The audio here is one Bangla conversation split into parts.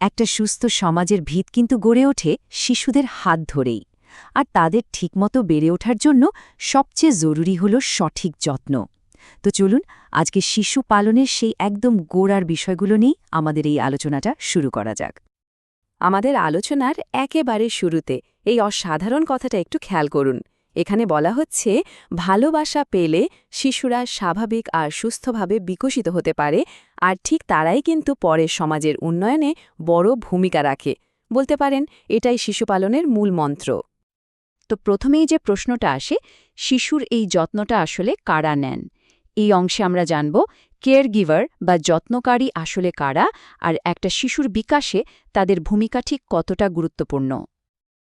একটা সুস্থ সমাজের ভিত কিন্তু গড়ে ওঠে শিশুদের হাত ধরেই। আর তাদের ঠিকমতো বেড়ে ওঠার জন্য সবচেয়ে জরুরি হল সঠিক যত্ন। তো চলুন আজকে শিশু পালনের সেই একদম গোড়ার বিষয়গুলো নিয়ে আমাদের এই আলোচনাটা শুরু করা যাক। আমাদের আলোচনার একেবারে শুরুতে এই অসাধারণ কথাটা একটু খেয়াল করুন। এখানে বলা হচ্ছে ভালোবাসা পেলে শিশুরা স্বাভাবিক আর সুস্থভাবে বিকশিত হতে পারে, আর ঠিক তারাই কিন্তু পরে সমাজের উন্নয়নে বড় ভূমিকা রাখে। বলতে পারেন এটাই শিশু পালনের মূল মন্ত্র। তো প্রথমেই যে প্রশ্নটা আসে, শিশুর এই যত্নটা আসলে কারা নেন? এই অংশে আমরা জানব কেয়ার গিভার বা যত্নকারী আসলে কারা, আর একটা শিশুর বিকাশে তাদের ভূমিকা ঠিক কতটা গুরুত্বপূর্ণ।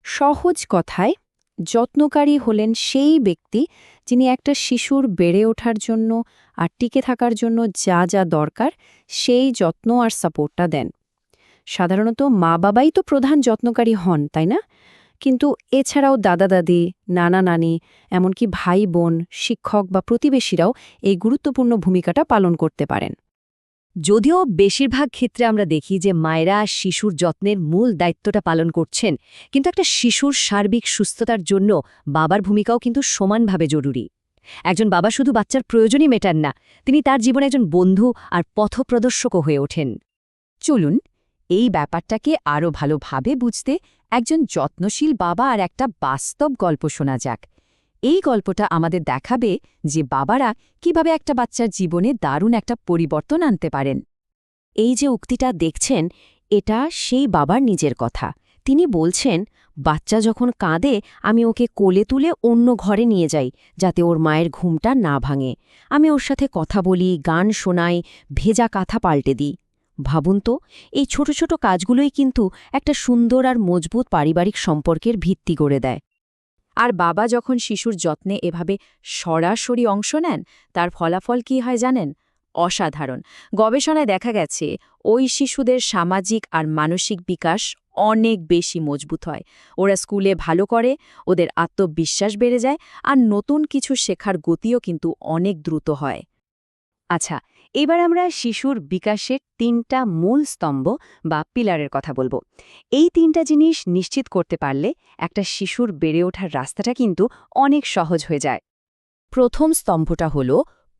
সহজ কথায়, যত্নকারী হলেন সেই ব্যক্তি যিনি একটা শিশুর বেড়ে ওঠার জন্য আর টিকে থাকার জন্য যা যা দরকার সেই যত্ন আর সাপোর্টটা দেন। সাধারণত মা বাবাই তো প্রধান যত্নকারী হন, তাই না? কিন্তু এছাড়াও দাদা দাদি, নানা নানি, এমনকি ভাই বোন, শিক্ষক বা প্রতিবেশীরাও এই গুরুত্বপূর্ণ ভূমিকাটা পালন করতে পারেন। যদিও বেশিরভাগ ক্ষেত্রে আমরা দেখি যে মায়েরা শিশুর যত্নের মূল দায়িত্বটা পালন করছেন, কিন্তু একটা শিশুর সার্বিক সুস্থতার জন্য বাবার ভূমিকাও কিন্তু সমানভাবে জরুরি। একজন বাবা শুধু বাচ্চার প্রয়োজনই মেটান না, তিনি তার জীবনে একজন বন্ধু আর পথপ্রদর্শকও হয়ে ওঠেন। চলুন এই ব্যাপারটাকে আরও ভালোভাবে বুঝতে একজন যত্নশীল বাবা আর একটা বাস্তব গল্প শোনা যাক। এই গল্পটা আমাদের দেখাবে যে বাবারা কিভাবে একটা বাচ্চার জীবনে দারুণ একটা পরিবর্তন আনতে পারেন। এই যে উক্তিটা দেখছেন, এটা সেই বাবার নিজের কথা। তিনি বলছেন, বাচ্চা যখন কাঁদে আমি ওকে কোলে তুলে অন্য ঘরে নিয়ে যাই, যাতে ওর মায়ের ঘুমটা না ভাঙে। আমি ওর সাথে কথা বলি, গান শোনাই, ভেজা কাঁথা পাল্টে দিই। ভাবুন তো, এই ছোট ছোট কাজগুলোই কিন্তু একটা সুন্দর আর মজবুত পারিবারিক সম্পর্কের ভিত্তি গড়ে দেয়। আর বাবা যখন শিশুর যত্নে এভাবে সরাসরি অংশ নেন, তার ফলাফল কি হয় জানেন? অসাধারণ। গবেষণায় দেখা গেছে ওই শিশুদের সামাজিক আর মানসিক বিকাশ অনেক বেশি মজবুত হয়। ওরা স্কুলে ভালো করে, ওদের আত্মবিশ্বাস বেড়ে যায়, আর নতুন কিছু শেখার গতিও কিন্তু অনেক দ্রুত হয়। আচ্ছা, এবার আমরা শিশুর বিকাশের ৩টা মূল স্তম্ভ বা পিলারের কথা বলবো। এই ৩টা জিনিস নিশ্চিত করতে পারলে একটা শিশুর বেড়ে ওঠার রাস্তাটা কিন্তু অনেক সহজ হয়ে যায়। প্রথম স্তম্ভটা হল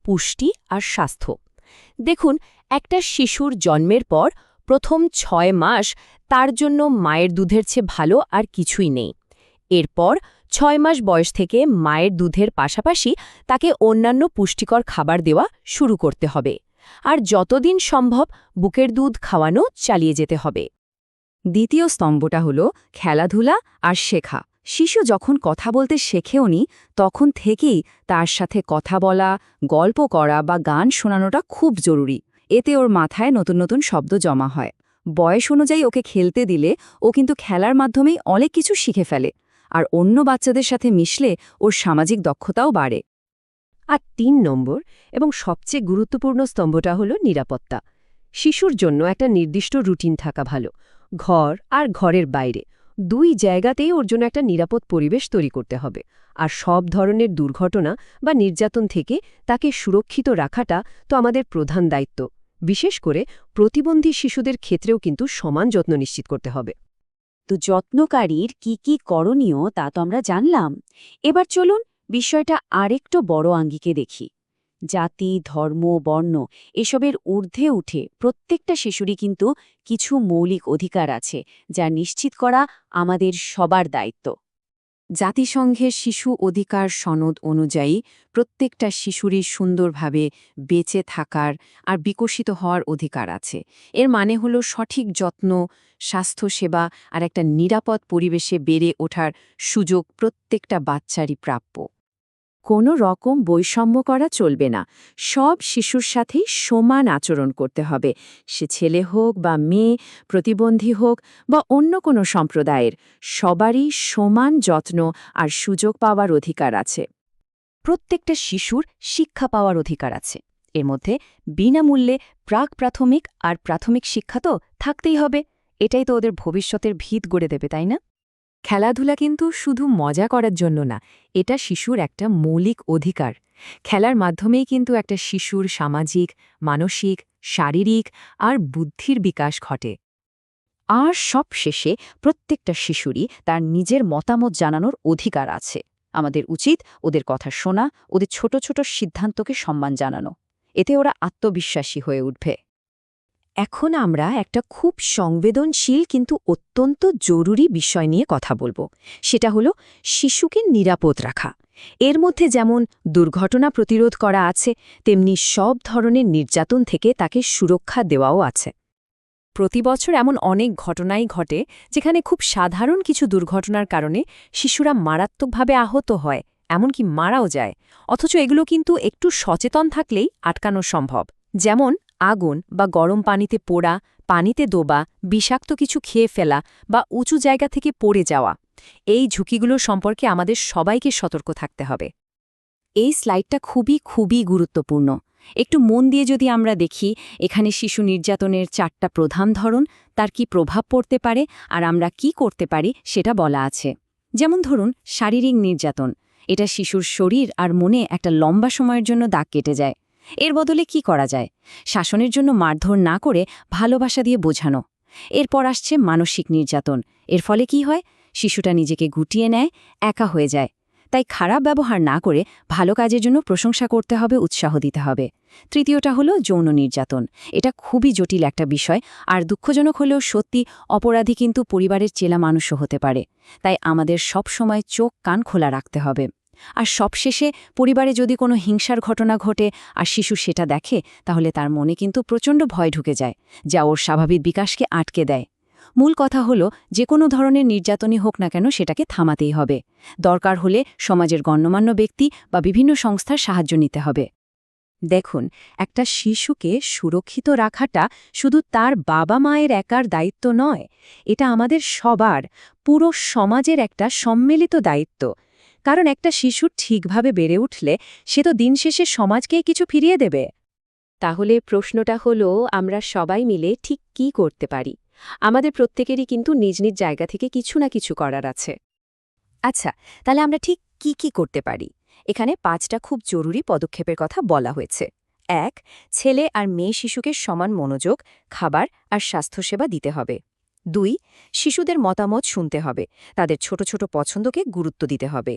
পুষ্টি আর স্বাস্থ্য। দেখুন, একটা শিশুর জন্মের পর প্রথম ৬ মাস তার জন্য মায়ের দুধের চেয়ে ভালো আর কিছুই নেই। এরপর ৬ মাস বয়স থেকে মায়ের দুধের পাশাপাশি তাকে অন্যান্য পুষ্টিকর খাবার দেওয়া শুরু করতে হবে, আর যতদিন সম্ভব বুকের দুধ খাওয়ানো চালিয়ে যেতে হবে। দ্বিতীয় স্তম্ভটা হল খেলাধুলা আর শেখা। শিশু যখন কথা বলতে শেখেওনি, তখন থেকেই তার সাথে কথা বলা, গল্প করা বা গান শোনানোটা খুব জরুরি। এতে ওর মাথায় নতুন নতুন শব্দ জমা হয়। বয়স অনুযায়ী ওকে খেলতে দিলে ও কিন্তু খেলার মাধ্যমেই অনেক কিছু শিখে ফেলে, আর অন্য বাচ্চাদের সাথে মিশলে ওর সামাজিক দক্ষতাও বাড়ে। আর ৩ নম্বর এবং সবচেয়ে গুরুত্বপূর্ণ স্তম্ভটা হল নিরাপত্তা। শিশুর জন্য একটা নির্দিষ্ট রুটিন থাকা ভালো। ঘর আর ঘরের বাইরে ২ জায়গাতেই ওর জন্য একটা নিরাপদ পরিবেশ তৈরি করতে হবে। আর সব ধরনের দুর্ঘটনা বা নির্যাতন থেকে তাকে সুরক্ষিত রাখাটা তো আমাদের প্রধান দায়িত্ব। বিশেষ করে প্রতিবন্ধী শিশুদের ক্ষেত্রেও কিন্তু সমান যত্ন নিশ্চিত করতে হবে। তো যত্নকারীর কি কি করণীয় তা তো আমরা জানলাম। এবার চলুন বিষয়টা আরেকটু বড় আঙ্গিকে দেখি। জাতি, ধর্ম, বর্ণ এসবের ঊর্ধ্বে উঠে প্রত্যেকটা শিশুরই কিন্তু কিছু মৌলিক অধিকার আছে, যা নিশ্চিত করা আমাদের সবার দায়িত্ব। জাতিসংঘের শিশু অধিকার সনদ অনুযায়ী প্রত্যেকটা শিশুরই সুন্দরভাবে বেঁচে থাকার আর বিকশিত হওয়ার অধিকার আছে। এর মানে হলো সঠিক যত্ন, স্বাস্থ্যসেবা আর একটা নিরাপদ পরিবেশে বেড়ে ওঠার সুযোগ প্রত্যেকটা বাচ্চারই প্রাপ্য। কোনো রকম বৈষম্য করা চলবে না। সব শিশুর সাথেই সমান আচরণ করতে হবে। সে ছেলে হোক বা মেয়ে, প্রতিবন্ধী হোক বা অন্য কোনো সম্প্রদায়ের, সবারই সমান যত্ন আর সুযোগ পাওয়ার অধিকার আছে। প্রত্যেকটা শিশুর শিক্ষা পাওয়ার অধিকার আছে। এর মধ্যে বিনামূল্যে প্রাক-প্রাথমিক আর প্রাথমিক শিক্ষা তো থাকতেই হবে। এটাই তো ওদের ভবিষ্যতের ভিত গড়ে দেবে, তাই না? খেলাধুলা কিন্তু শুধু মজা করার জন্য না, এটা শিশুর একটা মৌলিক অধিকার। খেলার মাধ্যমেই কিন্তু একটা শিশুর সামাজিক, মানসিক, শারীরিক আর বুদ্ধির বিকাশ ঘটে। আর সবশেষে প্রত্যেকটা শিশুরই তার নিজের মতামত জানানোর অধিকার আছে। আমাদের উচিত ওদের কথা শোনা, ওদের ছোট ছোট সিদ্ধান্তকে সম্মান জানানো। এতে ওরা আত্মবিশ্বাসী হয়ে উঠবে। এখন আমরা একটা খুব সংবেদনশীল কিন্তু অত্যন্ত জরুরি বিষয় নিয়ে কথা বলবো। সেটা হলো শিশুকে নিরাপদ রাখা। এর মধ্যে যেমন দুর্ঘটনা প্রতিরোধ করা আছে, তেমনি সব ধরনের নির্যাতন থেকে তাকে সুরক্ষা দেওয়াও আছে। প্রতি বছর এমন অনেক ঘটনাই ঘটে যেখানে খুব সাধারণ কিছু দুর্ঘটনার কারণে শিশুরা মারাত্মকভাবে আহত হয়, এমনকি মারাও যায়। অথচ এগুলো কিন্তু একটু সচেতন থাকলেই আটকানো সম্ভব। যেমন আগুন বা গরম পানিতে পোড়া, পানিতে ডোবা, বিষাক্ত কিছু খেয়ে ফেলা বা উঁচু জায়গা থেকে পড়ে যাওয়া। এই ঝুঁকিগুলো সম্পর্কে আমাদের সবাইকে সতর্ক থাকতে হবে। এই স্লাইডটা খুবই গুরুত্বপূর্ণ। একটু মন দিয়ে যদি আমরা দেখি, এখানে শিশু নির্যাতনের 4টা প্রধান ধরন, তার কি প্রভাব পড়তে পারে আর আমরা কি করতে পারি সেটা বলা আছে। যেমন ধরুন শারীরিক নির্যাতন, এটা শিশুর শরীর আর মনে একটা লম্বা সময়ের জন্য দাগ কেটে যায়। এর বদলে কি করা যায়? শাসনের জন্য মারধর না করে ভালোবাসা দিয়ে বোঝানো। এরপর আসছে মানসিক নির্যাতন। এর ফলে কি হয়? শিশুটা নিজেকে গুটিয়ে নেয়, একা হয়ে যায়। তাই খারাপ ব্যবহার না করে ভালো কাজের জন্য প্রশংসা করতে হবে, উৎসাহ দিতে হবে। তৃতীয়টা হলো যৌন নির্যাতন। এটা খুবই জটিল একটা বিষয়, আর দুঃখজনক হলেও সত্যি, অপরাধী কিন্তু পরিবারের চেলা মানুষও হতে পারে। তাই আমাদের সব সময় চোখ কান খোলা রাখতে হবে। আর সবশেষে, পরিবারে যদি কোনো হিংসার ঘটনা ঘটে আর শিশু সেটা দেখে, তাহলে তার মনে কিন্তু প্রচণ্ড ভয় ঢুকে যায়, যা ওর স্বাভাবিক বিকাশকে আটকে দেয়। মূল কথা হলো, যে কোনো ধরনের নির্যাতনই হোক না কেন সেটাকে থামাতেই হবে। দরকার হলে সমাজের গণ্যমান্য ব্যক্তি বা বিভিন্ন সংস্থার সাহায্য নিতে হবে। দেখুন, একটা শিশুকে সুরক্ষিত রাখাটা শুধু তার বাবা মায়ের একার দায়িত্ব নয়, এটা আমাদের সবার, পুরো সমাজের একটা সম্মিলিত দায়িত্ব। কারণ একটা শিশু ঠিকভাবে বেড়ে উঠলে সে তো দিন শেষে সমাজকেই কিছু ফিরিয়ে দেবে। তাহলে প্রশ্নটা হলো, আমরা সবাই মিলে ঠিক কি করতে পারি? আমাদের প্রত্যেকেরই কিন্তু নিজ নিজ জায়গা থেকে কিছু না কিছু করার আছে। আচ্ছা, তাহলে আমরা ঠিক কি করতে পারি? এখানে 5টা খুব জরুরি পদক্ষেপের কথা বলা হয়েছে। 1. ছেলে আর মেয়ে শিশুকে সমান মনোযোগ, খাবার আর স্বাস্থ্যসেবা দিতে হবে। 2. শিশুদের মতামত শুনতে হবে, তাদের ছোট ছোট পছন্দকে গুরুত্ব দিতে হবে।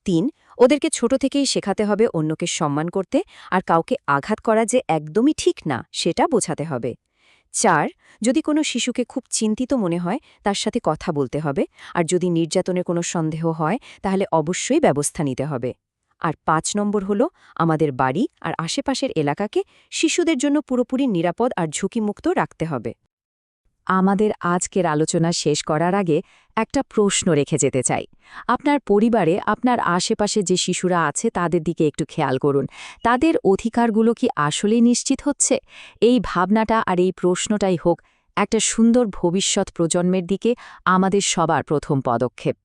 3. ওদেরকে ছোট থেকেই শেখাতে হবে অন্যকে সম্মান করতে, আর কাউকে আঘাত করা যে একদমই ঠিক না সেটা বোঝাতে হবে। 4. যদি কোনো শিশুকে খুব চিন্তিত মনে হয়, তার সাথে কথা বলতে হবে, আর যদি নির্যাতনের কোনো সন্দেহ হয় তাহলে অবশ্যই ব্যবস্থা নিতে হবে। আর 5 নম্বর হলো, আমাদের বাড়ি আর আশেপাশের এলাকাকে শিশুদের জন্য পুরোপুরি নিরাপদ আর ঝুঁকিমুক্ত রাখতে হবে। আমাদের আজকের আলোচনা শেষ করার আগে একটা প্রশ্ন রেখে যেতে চাই। আপনার পরিবারে আপনার আশেপাশে যে শিশুরা আছে তাদের দিকে একটু খেয়াল করুন। তাদের অধিকারগুলো কি আসলেই নিশ্চিত হচ্ছে? এই ভাবনাটা আর এই প্রশ্নটাই হোক একটা সুন্দর ভবিষ্যৎ প্রজন্মের দিকে আমাদের সবার প্রথম পদক্ষেপ।